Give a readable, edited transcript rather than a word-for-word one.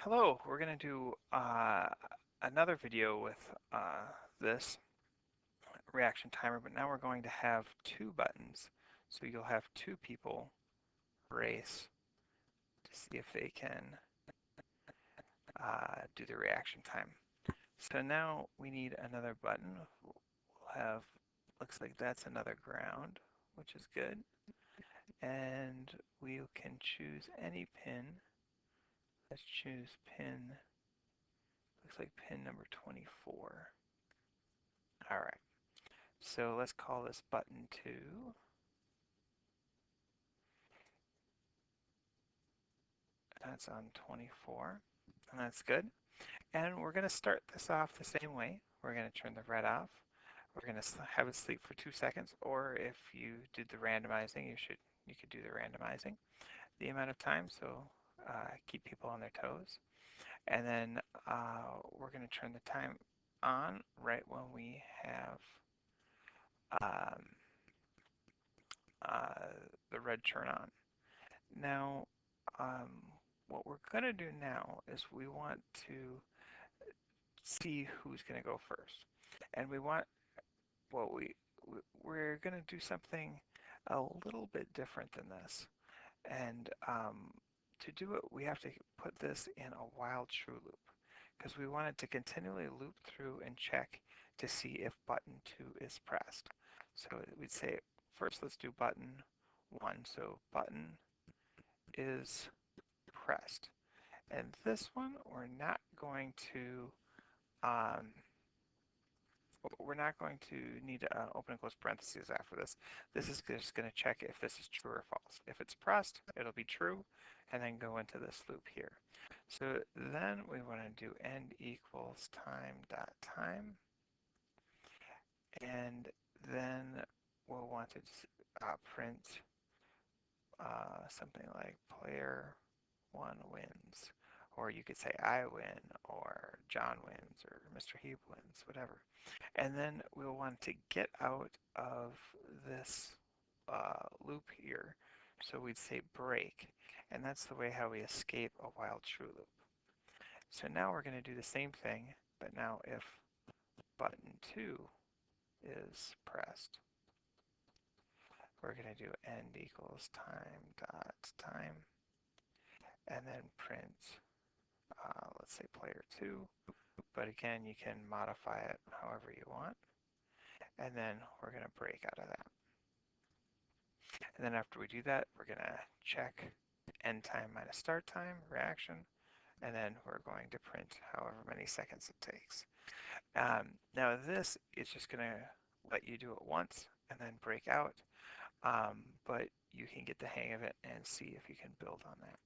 Hello, we're going to do another video with this reaction timer, but now we're going to have two buttons. So you'll have two people race to see if they can do the reaction time. So now we need another button. We'll have, looks like that's another ground, which is good. And we can choose any pin. Let's choose pin, looks like pin number 24. All right. So let's call this button 2. That's on 24. And that's good. And we're going to start this off the same way. We're going to turn the red off. We're going to have it sleep for 2 seconds. Or if you did the randomizing, you could do the randomizing. The amount of time, so keep people on their toes. And then we're going to turn the time on right when we have um, uh, the red turn on. Now, um, what we're going to do now is we want to see who's going to go first. And we want, well, we're going to do something a little bit different than this. And to do it, we have to put this in a while true loop because we want it to continually loop through and check to see if button 2 is pressed. So we'd say, first let's do button 1. So button is pressed. And this one, um, we're not going to need to open and close parentheses after this. This is just going to check if this is true or false. If it's pressed, it'll be true, and then go into this loop here. So then we want to do end equals time dot time, and then we'll want to print something like player 1 wins, or you could say I win, or John wins, or Mr. Heap wins, whatever. And then we'll want to get out of this loop here. So we'd say break, and that's the way how we escape a while true loop. So now we're going to do the same thing, but now if button 2 is pressed, we're going to do end equals time dot time, and then print, let's say player 2, but again, you can modify it however you want, and then we're going to break out of that. And then after we do that, we're going to check end time minus start time, reaction, and then we're going to print however many seconds it takes. Now this is just going to let you do it once and then break out, but you can get the hang of it and see if you can build on that.